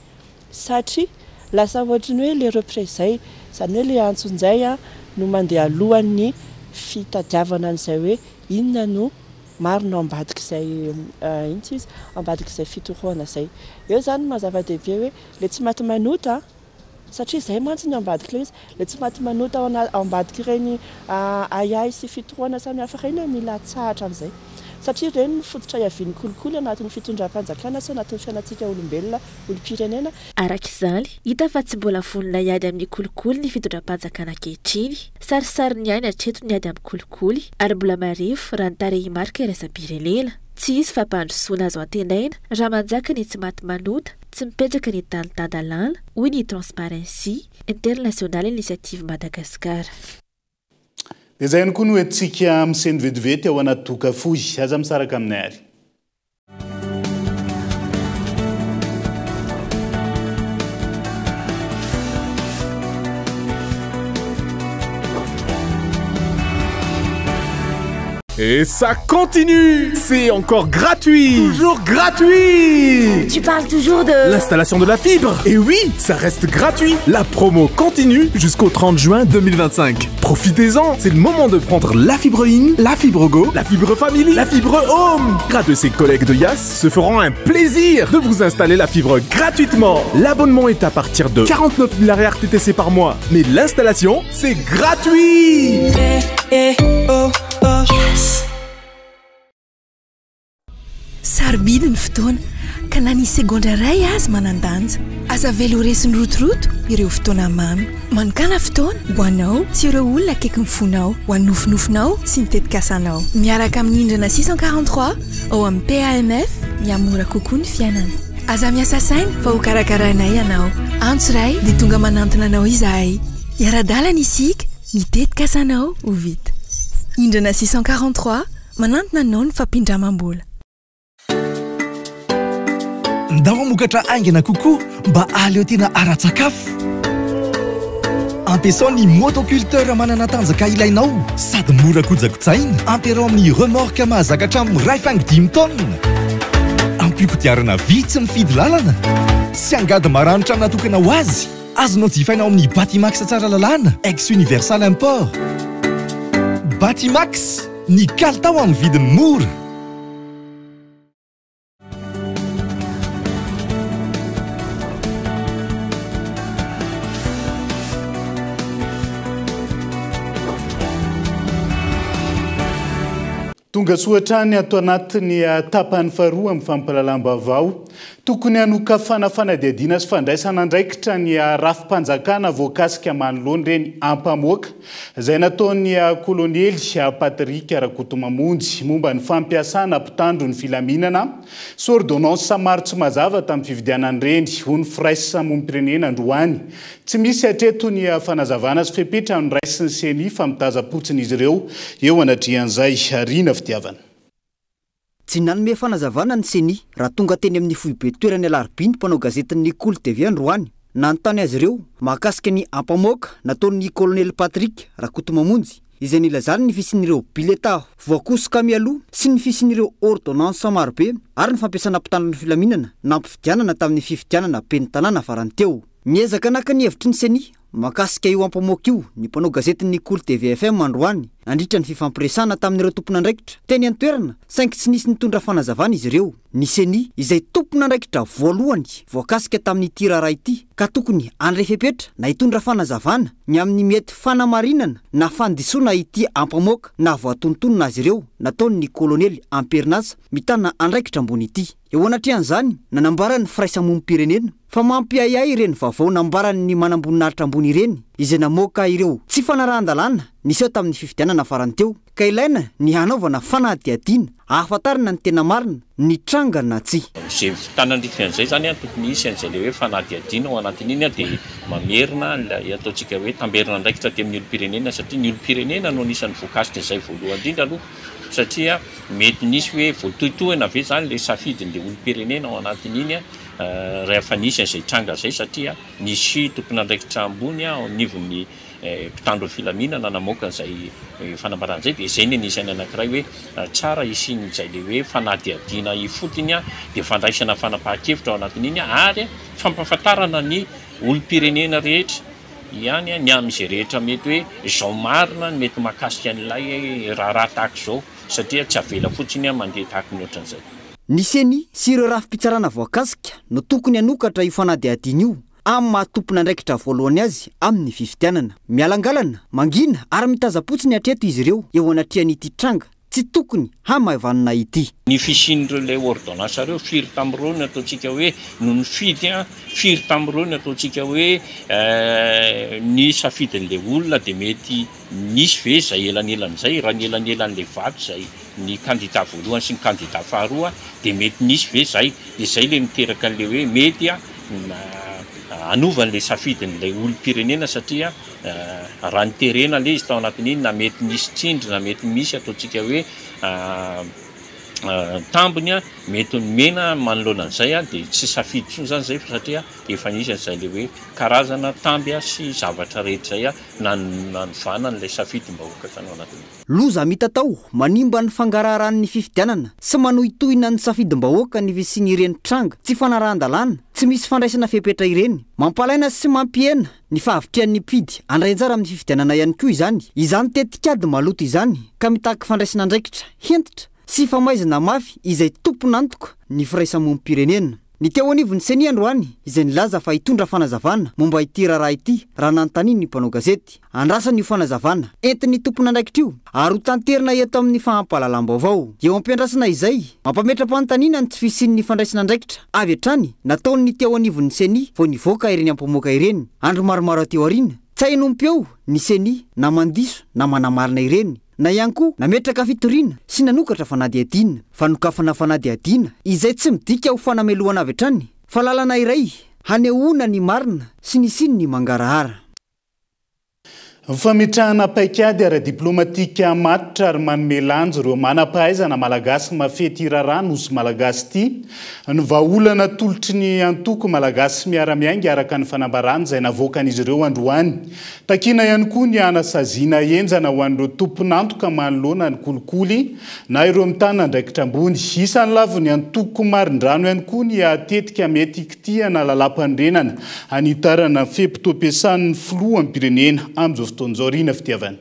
satria lasa ohatrany hoe le représailles zany hoe le antsonjay no mandeha alohan'ny fitadiavana an'izay hoe inona no marina ambadika izay intsy izy ambadika izay fitoroana izay eo zany mazava-dehibe hoe le tsy maty manota satria izay mantsy ny ambadika le izy le tsy maty manota ambadika ireny ayay sy fitoroana samihafa ireny mila tsahatra amin'izay satria ireny ny fototra iavian'ny kolikoly anatin'ny fitondram-panjakana sy anatin'ny fiainantsika olombelona olom-pirenena arak'izany hita fa tsy mbola vonona iady amin'ny kolikoly ny fitondram-panjakana ankehitriny sarisary ny ainy hatreto ny ady amin'ny kolikoly ary mbola marefo raha ny tarehimarika iraisam-pirenena tsy izy fampandrosoana azo antenaina raha manjaka ny tsy maty manota tsy mipetraka ny tany-tadalàna hoy ny Transparency International Initiative Madagasikara dia izay ihany koa no hoentsika miseny vetivety ao anaty doka fohy aza misaraka aminay ary Et ça continue! C'est encore gratuit! Toujours gratuit! Tu parles toujours de... L'installation de la fibre! Et oui, ça reste gratuit! La promo continue jusqu'au 30 juin 2025. Profitez-en! C'est le moment de prendre la fibre in, la fibre go, la fibre family, la fibre home! Grâce de ses collègues de Yas se feront un plaisir de vous installer la fibre gratuitement! L'abonnement est à partir de 49 000 RTTC par mois. Mais l'installation, c'est gratuit! Sarobidy ny fotoana ka na ny segondra ray azy manandanja aza velo resiny rotoroto ireo fotoana mamy manokana fotoana ho anao sy ireo olona akaiky ny fonao ho any nofinofinao sy ny tetikasanao miaraka amin'ny indrana 643 ao amin'ny PAMF miamora kokoa ny fiainana aza miasa saina fa ho karakaranay ianao antso ray dia tonga manantona anao izahay iara-dalana isika miteti-kasanao ho vita indrana 643 manantona anao ny fampindramam-bola ndao mamokatra aingana kokoa mba aleo tena ara-tsakafo ampiasao ny motoculteur manana tanjaka ilainao sady mora kojakotsaina ampiarao amin'ny remorque mahazaka hatramin'ny ray fangy 10 tonnes ampikodiarana vitsy mifidy lalana sy angady maranitra natokana ho azy azonao jifainao amin'ny Batimax tsara lalàna ex universal import. Batimax ny kalitao amin'ny vidiny mora. Tonga soatrany ato anatiny tapany faharoa amin'ny fampalalam-baovao tokony hanoka fanadiadiana sy fandraisana andraikitra ny rafim-panjakana voakasika manoloana reny ampamoaka izay nataony kolonely Patrika Rakotomamonjy momba ny fampiasana mpitandro ny filaminana sy ordonnance maro tsy mazava tamin'ny fifidianany reny hony fraisa mompirenena androany tsy misy hatreto ny fanazavana sy fepetra ny ray sy ny seny fa mitaza-potsiny izy ireo eo anatrian'izay arina fitiavana. Tsy nanome fanazavana ny seny raha tonga teny amin'ny foibe toerany alarobiny mpanao gazetiny Nicole TV androany nanontany azy ireo mahakasika ny ampamoaka nataon'ny kolonely Patrika Rakotomamonjy izay nilazany ny fisin'ireo bileta voakosoka mialoha sy ny fisin'ireo ordonnance marobe ary ny fampiasana mpitandro ny filaminana nampifidianana tamin'ny fifidianana pen'ny tanàna farany teo. Miezaka naka ny hevitry ny seny makasika io ampamoaka io ny mpanao gazetiny Nicole TV FM androany nandritra ny fifampiresana tamin'ireo tompona andraikitra teny an-toerana saingy tsy nisy nitondra fanazavana izy ireo. Ny seny izay tompona andraikitra voalohany voakasika tamin'ny tirara ity ka tokony andrefepetra na hitondra fanazavana ny amin'ny mety fanamarinana na fandisoana ity ampamoaka na voatontonona azy ireo nataon'ny kolonely Amperinasa mitana andraikitra ambony ity. Eo anatrian'izany nanambarany firaisamonim-pirenena fa mampiayay ireny vaovao nambarany ny manamboninaritra ambony ireny izay namoaka ireo tsy fanarahan-dalàna niseo tamin'ny fifidianana farany teo ka ilaina ny hanaovana fanadihadiana ahafantarana ny tena marina ny trangana tsy. Zay tanandrifian'izay zany tokony isy an'izay le hoe fanadihadiana ao anatin'iny dia mamerina ilay ataontsika hoe tamberina andraikitra ty amin'ny olom-pirenena satria ny olom-pirenena no anisan'ny voakasika izay voalohany indrindra aloha satria mety nisy hoe voatohitohana ve zany le safidin'le olom-pirenena ao anatin'iny rehefa nisy an'izay tranga zay satria nisy tompona andraikitra ambony ao anivon'ny mpitandro filaminana namoaka izay fanambaran'izay dia izay ny anisany anankiray hoe tsara isin'izay le hoe fanadihadiana ifotony dia fandraisana fanapahan-kevitra ao anatin'iny ary fampahafantarana ny olom-pirenena rehetra ihany ny amin'izay rehetra mety hoe zao marina mety mahakasika an'ilay raha tahaka izao satria tsy avela fotsiny mandeha tahaka ny ohatran'izay. Ny seny sy ireo rafi-pitsarana voakasika no tokony hanokatra io fanadihadiana io amin'ny mahatompona andraikitra voalohany azy amin'ny fifidianana. Mialangalana, mangina ary mitaza-potsiny hatreto izy ireo eo anatrian'ity tranga tsy tokony hamavanana ity. Ny fisin'ireo ilay ordonnance ireo firy tamin'ireo ataontsika hoe no nifidy firy tamin'ireo ataontsika hoe ny safidin'ilay olona dia mety nisy ve izay elanelan'izay raha ny elanelan'ilay vato izay ny kandida voalohany sy ny kandida faharoa dia mety nisy ve izay dia izay le miteraka an'ilay hoe mety anovan'ilay safidin'ilay olom-pirenena satria raha niterena le izy tao anatin'iny na mety nisy tsindry na mety misy ataontsika hoe tambony mety mena manoloana an'izay dia tsy safidy tsoa zany zay fa satria efa nisy an'izay le hoe karazana tamby sy zavatra rehetra zay na nanovana n'ilay safidim-bahoaka tany ao anatin'iny. Loza mitatao manimba ny fangararan'ny fifidianana sy manohitohina ny safidim-bahoaka ny visiany ireny tranga tsy fanarahan-dalàna tsy misy fandraisana fepetra ireny mampalaina sy mampiena ny fahavitrian'ny mpidy andrainjara amin'ny fifidianana ihany koa izany tetikady maloto izany ka mitahaka fandraisana andraikitra hentitra sy famaizana mafy izay tompona antoka ny firaisamonim-pirenena. Ny teo anivony seny androany izay nilaza fa hitondra fanazavana momba ity raharaha ity raha nanontaniany ny mpanao gazety andrasany io fanazavana entiny tompona andraikitra io ary ho tanterina eto amin'ny fahampalalam-baovao. Eo ampiandrasana izay mampametra-panontaniana ny tsy fisian'ny fandraisana andraikitra avy hatrany nataony ny teo anivony seny vao nivoaka ireny ampamoaka ireny andro maromaro ateo arina tsy hainompy eo ny seny na mandiso na manamarina ireny na ihany koa nametraka fitoriana sy nanokatra fanadihadiana fanokafana fanadihadiana izay tsy midika ho fanamelohana avy hatrany fa lalana iray hanehoana ny marina sy ny siny ny mangarahara. Famitrahana paikady ara-diplomatika matitra ary manome lanjo ireo manam-pahaizana malagasy mafety irarano nosy malagasy ity ny vahaolana tolotry ny antoko malagasy miara-miainga araka ny fanambarana izay navoakan'izy ireo androany. Takiana ihany koa ny anasaziana enjana ho an'ireo tompon'antoka manoloana ny kolikoly na ireo mitana ndraikitra ambony. Isan'ny lavo ny antoko marindrano ihany koa ny atetika mety ikitihana lalam-pandrenana anitarana fempo-toampiasan'ny filoha amin'ny pirenena amin'izao fotoan'izao fitiavana.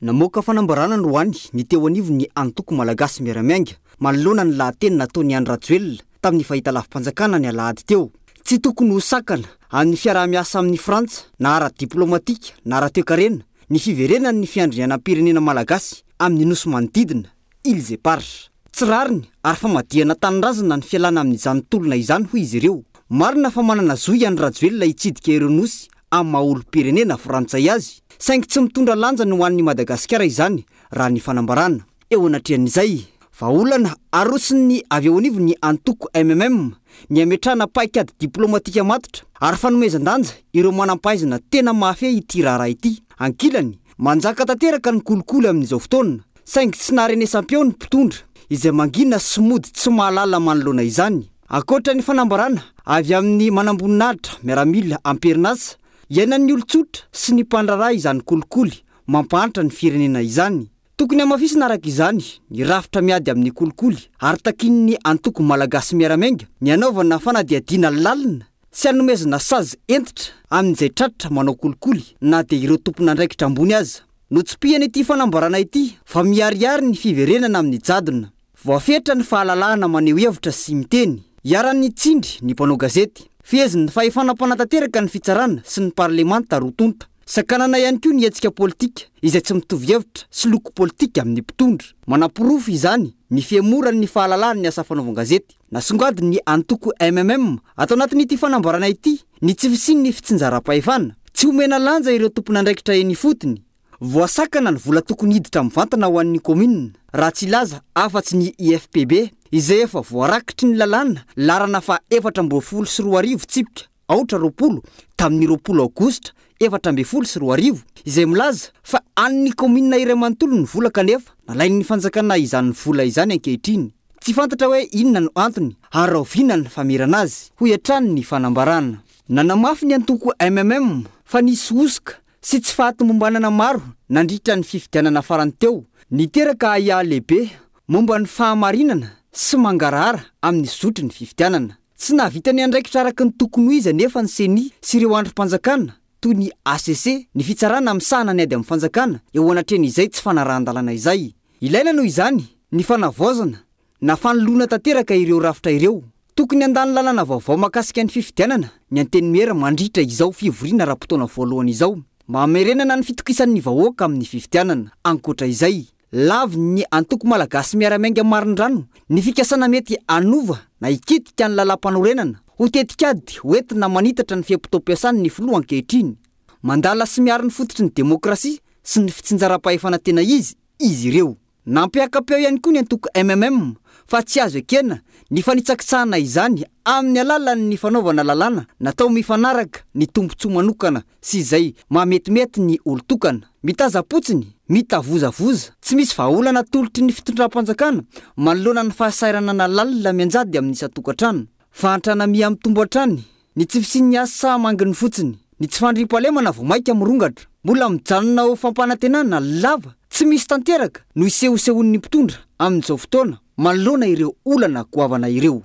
Namoaka fanambarana androany ny teo anivo ny antoko malagasy miara-miainga manoloana ny lahateny nataony Andry Rajoelina tamin'ny fahitalavim-panjakana ny alahady teo. Tsy tokony ho sakana amin'ny fiaraha-miasa amin'ny Frantsa na ara-diplomatika na ara-toe-karena ny fiverenany ny fiandrianam-pirenena malagasy amin'ny nosy manodidina Ilze Parra. Tsy rariny ary famadihana tanindrazana ny fialana amin'izany tolona izany hoy izy ireo. Marina fa manana zoy Andry Rajoelina hitsidika ireo nosy amin'ny maha-olo-pirenena frantsay azy, saingy tsy mitondra lanja ny ho an'ny Madagasikara izany raha ny fanambarana. Eo anatrehan'izay, vahaolana arosiny avy eo anivo ny antoko MMM ny ametrahana paikady diplomatika matotra ary fanomezan-danja ireo manam-pahaizana tena mafy ity raharaha ity. Ankilany manjaka tanteraka ny kolikoly amin'izao fotoana, saingy tsy naharenesam-peo ny mpitondra izay mangina sy mody tsy mahalala manoloana izany. Ankoatra ny fanambarana avy amin'ny manamboninahitra miaramila amperinasa, iainan'ny olon-tsotra sy ny mpandraraha izany kolikoly mampahantatra ny firenena izany. Tokony hamafisina araka izany ny rafitra miady amin'ny kolikoly ary takin'ny antoko malagasy miara-miainga ny anaovana fanadiadiana lalina sy hanomezana sazy entitra amin'izay tratra manao kolikoly na dia ireo tompon'andraikitra ambony aza. Notsipihana ity fanambarana ity fa miariary ny fiverenana amin'ny jadona. Voafetra ny fahalalahana maneho hevitra sy miteny, iaran'ny tsindry ny mpanao gazety, feheziny fahefana mpanantanteraka ny fitsarana sy ny parlemanta rotonta. Sakanana ihany koa ny hetsika politika izay tsy mitovy hevitra sy loko politika amin'ny mpitondra. Manam-porofo izany ny fiemorany ny fahalalan'ny asa fanaovan-gazety. Nasongadiny ny antoko MMM atao anatin'ity fanambarana ity ny tsy fisin'ny fitsinjaram-pahefana, tsy omena lanja ireo tompon'andraikitra eny fotony. Voasakana ny vola tokony hiditra mivantana ho an'ny kominina raha tsy laza afa-tsy ny IFPB izay efa voarakitry ny lalàna larana fa 424 tsipika 20 tamin'ny 20 aogositra 2024 izay milaza fa an'ny kominina iray manontolo ny vola kanefa nalainy ny fanjakana izany vola izany ankehitriny. Tsy fantatra hoe inona no antony ary oviana ny famirana azy, hoy hatrany ny fanambarana. Nanamafy ny antoko MMM fa nisy osika sy tsy fahatomombanana maro nandritra ny fifidianana farany teo, niteraka ahiahy lehibe momba ny fahamarinana sy mangarahara amin'ny zotry ny fifidianana. Tsy nahavita ny andraikitra araka ny tokony ho izy nefa ny seni sy ireo androm-panjakana toy ny ACC ny fitsarana misahana ny ady amin'ny fanjakana eo anatren'izay tsy fanarahan-dalana izay. Ilaina noho izany ny fanavaozana na fanoloana tanteraka ireo rafitra ireo. Tokony andany lalana vaovao makasika ny fifidianana ny anteny mera mandritra izao fivoriana raha-potoana voalohany izao, mamerenana ny fitokisan'ny vahoaka amin'ny fifidianana. Ankoatra izay, lavy ny antoko malagasy miara-miainga marindrano ny fikasana mety anova na ikitika ny lalam-panorenana ho tetikady hoentina manitatra ny fiampitoam-piasan'ny filoha ankehitriny. Mandala sy miaro ny fototry ny demokrasia sy ny fitsinjaram-pahefana tena izy ireo. Nampiaka-peo ihany koa ny antoko MMM fa tsy azo ekena ny fanitsakitsahana izany amin'ny alalan'ny fanaovana lalàna natao mifanaraka ny tombontsoa manokana sy izay mametimety ny olo-tokana. Mitazapotsiny, mitavozavoza, tsy misy vahaolana tolotry ny fitondram-panjakana manoloana ny fahasairana na lalina mianjady amin'ny isan-tokantrano. Fahantrana miha mitombo hatrany, ny tsy fisin'ny asa manginy fotsiny, ny tsy fandriam-pahalemana vao maika mirongatra, mbola mijanona ho fampanantenana lava, tsy misy tanteraka no isehosehon'ny mpitondra amin'izao fotoana manoloana ireo olana goavana ireo.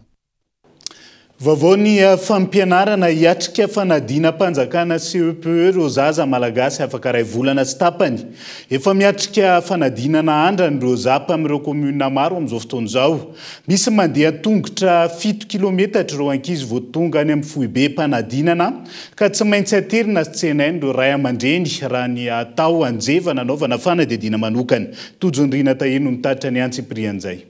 Vaovao ny fampianarana hiatrika fanadina mpanjakana CEPE ireo zaza malagasy afaka ray volana sy tapany. Efa miatrika fanadinana andrany ireo zapa amin'ireo komuna maro amin'izao fotoana izao. Misy mandeha tongotra 7 kilometatra ireo ankizy vao tonga any amin'ny foibe mpanadinana ka tsy maintsy aterina sy tsenainy ireo ray aman-dreny raha ny atao anjeva nanaovana fanadihadiana manokana. Tojonyrina taheno nitatitra ny antsiprian'izay.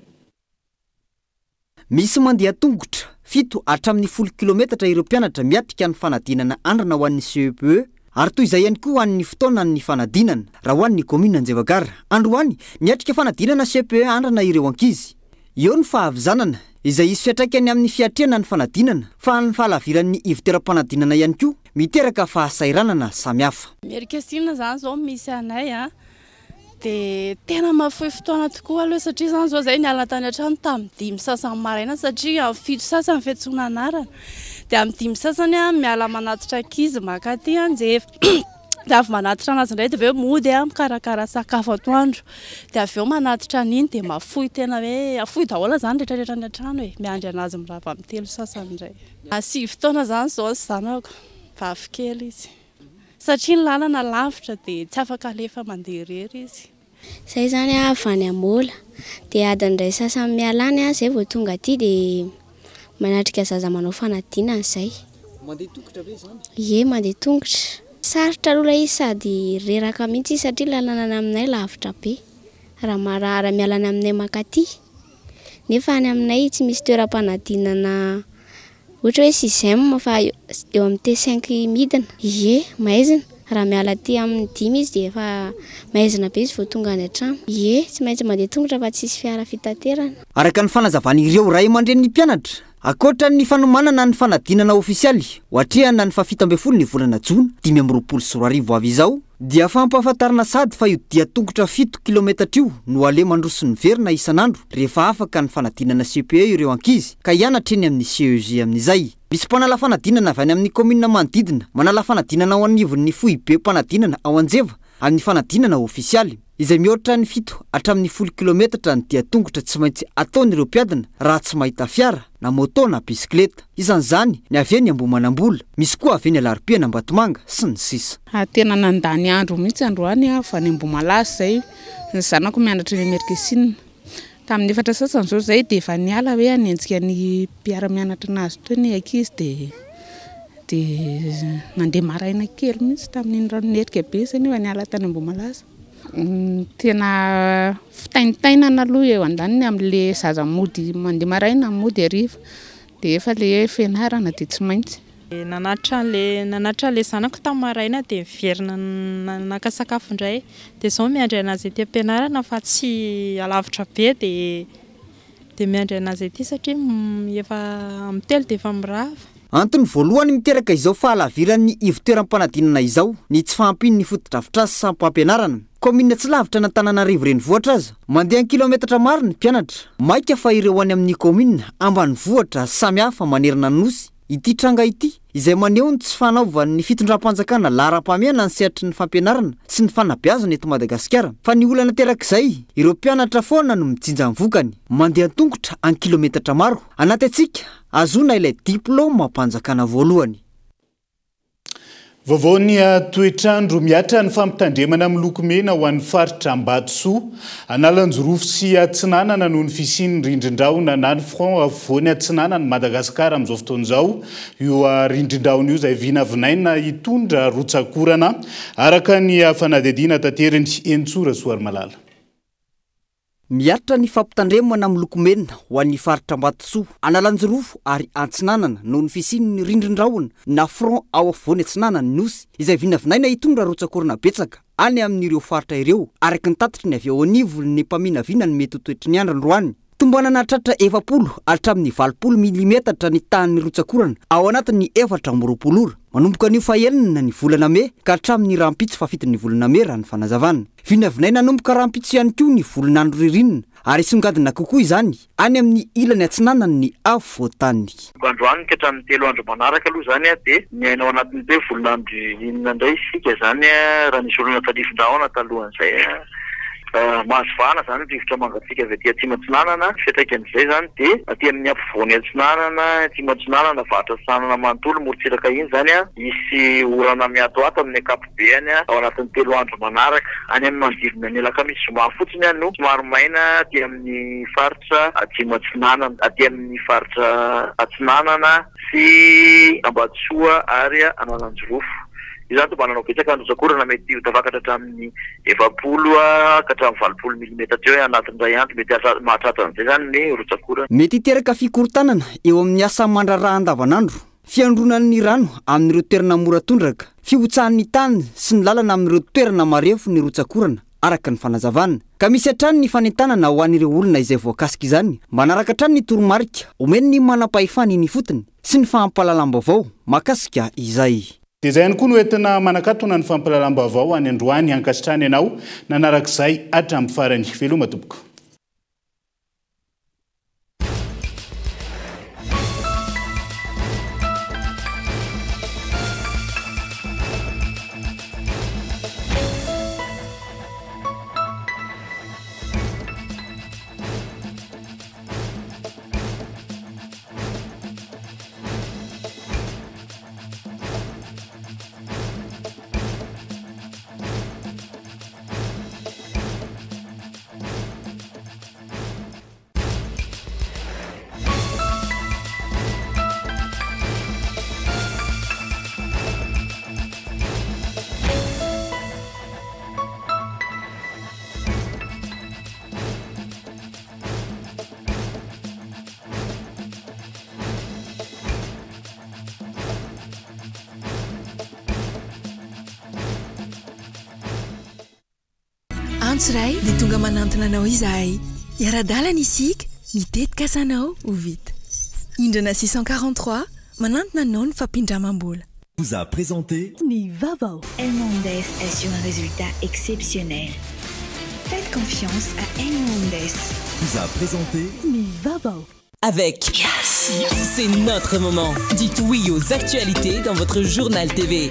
Misy mandeha tongotra 7 hatramin'ny 10 kilometatra ireo mpianatra miatrika ny fanadinana andrana ho an'ny CEPE ary toy izay ihany koa ho an'ny fotoanany fanadinana raha ho an'ny komina Anjevagara. Androany niatrika fanadinana CEPE andrana ireo ankizy. Eo ny fahavizanana izay isy fiatraikany amin'ny fiatrena ny fanadinana fa ny fahalaviran'ny ivotera-panadinana ihany koa miteraka fahasairanana samihafa. Merikesina zany zao misy anay a de tena mafoy fotoana tokoa aloha satria zany zao zay niala tany an-trano tamin'ny 5 sasany maraina satria amin'ny 7 sasany fiantsona anarana de amin'ny 5 sasany a miala manatitra ankizy makaty anjefa de avy manatitra anazy indray de aveo mody a mikarakara sakafo atoandro de aveo manatitra an'iny de mafoy tena hoe afoy daholo zany rehetrarehetra ny an-trano hoe miandry anazy mirava amin'ny 3 sasany indray. 6 fotoana zany zao zanako vavikely izy satria ny lalana lavitra de tsy afaka alefa mandeha irery izy. Zay zany a avany amola de adiny iray sasany mialany a zay vao tonga aty de manatrika zaza manao fanadinana zay. Mandeha tongotra be zany? Ie, mandeha tongotra. Sarotra aloha izy sady reraka mihitsy satria lalana aminay lavitra be raha mialana aminay makaty nefa any aminay tsy misy toeram-panadinana ohatra hoe 6e fa eo amin'ny T5 midina. Ie, maizina raha miala aty amin'ny 5 izy de efa maizina be izy vao tonga any an-trano. Ie, tsy maintsy mandeha tongotra fa tsisy fiara fitaterana. Araka ny fanazavan'ireo ray aman-dren'ny mpianatra akoatra ny fanomanana ny fanadinana ofisialy ohatrihana ny 7 ny volana Jona 2024 avy izao dia fampahafantarana sady fa io dia tongotra 7 kilometatra io no ale mandroso ny verina isan'andro rehefa afaka ny fanadinana CPE ireo ankizy ka hianatra eny amin'ny CEG amin'izay. Misy mpanala fanadinana avy any amin'ny komina manodidina manala fanadinana ao anivon'ny Fohibe mpanadinana ao Anjeva amin'ny fanadinana ofisialy izay mihoatra ny 7 hatramin'ny 10 kilometatra ny dia tongotra tsy maintsy ataon'ireo mpiadana raha tsy mahita fiara na moto na bisikleta. Isan'izany ny avy eny Ambohimanambola, misy koa avy eny Alaripia Ambatomanga sy ny sisa. Tena nandany andro mihitsy androany avy any Ambohimalasy zay ny zanako mianatra ny Merikesina. Tamin'ny 4 sasany zao zay de efa niala hoe anenjika ny mpiara-mianatra nazy toy ny ankizy de nandeha maraina kely mihitsy tamin'ny ranonerika be zay nefa niala tany Ambohimalasy. Tena fitaintainana aloha eo andaniny amin'le zaza mody mandeha maraina mody hariva de efa le fianarana de tsy maintsy. Nanatra le zanako tamin'ny maraina de miverina naka sakafo indray de zao miandry anazy ety am-pianarana fa tsy alavitra be de miandry anazy ety satria efa amin'ny 3 de efa mirava. Antony voalohany miteraka izao fahalaviran'ny ivon-toeram-panadinana izao ny tsy fahampian'ny fotodrafitrasa sy sampam-pianarana. Komina tsy lavitra n'Antananarivo renivohitra aza mandeha kilometatra maro ny mpianatra. Maika fa ireo any amin'ny komina ambanivohitra samihafa manerana ny nosy ity tranga ity izay maneho ny tsy fanaovan'ny fitondram-panjakana laharam-pahamehana ny sehatry ny fampianarana sy ny fanabeazana eto Madagasikara fa ny olana terak'izay ireo mpianatra foana no mijinja ny vokany mandeha tongotra an kilometatra maro anaty antsika azona ilay diplôma mpanjakana voalohany. Vaovao toetrandro miatra ny fampitandremana amin'ny lokomena ho an'ny faritra Ambatsoa analanjorofo sy atsinanana noho ny fisian'ny rindrin-drahona na ny front avovoany atsinanana Madagasikara amin'izao fotoana izao io rindrin-drahona io izay vinavinaina hitondra rotsakorana araka ny fanadihadiana tanteriny Entsora Soarimalala. Miatra ny fampitandremana amin'ny lokomena ho an'ny faritra Ambatsoa analanjorofo ary atsinanana noho ny fisian'ny rindrin-drahona na front ao afovoany atsinanana ny nosy izay vinavinaina hitondra rotsakorana betsaka any amin'ireo faritra ireo araka ny tatitry ny avy ao anivon'ny mpaminaviana ny mety ho toetry ny andro androany. Tombanana tratra 20 hatramin'ny 20 milimetatra ny tahan'ny rotsakorana ao anatin'ny 420 ora manomboka an'io fahaenina ny volana May ka hatramin'ny rahampitso fafitony volana May raha ny fanazavana. Vinavinaina nanomboka rahampitso ihany koa ny volanandro ririnina ary songadina kokoa izany any amin'ny ilany atsinanana ny afovoantany. Androany ka hatramin'ny 3 andro manaraka aloha zany de miaina ao anatin'ny be volanandro ririnina indray isika zany raha nisy olona talifin-drahona talohan'izay mahazo vahana zany rivotra mangatsika avy aty atsimo atsinanana fiantraikan'izay zany de aty amin'ny ampovoany atsinanana atsimo atsinanana vatra atsinanana manontolo morontsiraka iny zany misy orana miatoato amin'ny akapobeany ao anatin'ny 3 andro manaraka any amin'ny manodidina ny alakamisy zoma fotsiny any no somary maina aty amin'ny faritra atsimo atsinanana aty amin'ny faritra atsinanana sy Ambatsoa ary Analanjorofo. Izany tobananao betsaka ny rotsakorana mety tafakatra hatramin'ny 20 ka hatramin'ny 20 milimetatra eo anatin'ny ray andro mety mahatratra an'izay zany ny rotsakorana. Mety hiteraka fikorotanana eo amin'ny asa mandraraha andavanandro, fiandronan'ny rano amin'ireo toerana mora tondraka, fiotsahan'ny tany sy ny lalana amin'ireo toerana marefo ny rotsakorana araka ny fanazavana. Ka misy hatrany ny fanentanana ho an'ireo olona izay voakasika izany manaraka hatrany ny toromarika omeny ny manam-pahefany ny fotony sy ny fahampahalalam-baovao makasika izay. dia izay ihany koa no entina manakatona ny fampalalam-baovao any androany ankasitrany ianao nanarak'izay hatramin'ny farany veloma tompoko. Ray dia tonga manantona anao izahay iara-dalana isika mitetika asanao ho vita indrana 643 manantona anao ny fampindramam-bola. Vous a présenté Ni Vavao. Elmondes assure un résultat exceptionnel. Faites confiance à Elmondes. Vous a présenté Ni Vavao. Avec Yes, c'est notre moment. Dites oui aux actualités dans votre journal TV.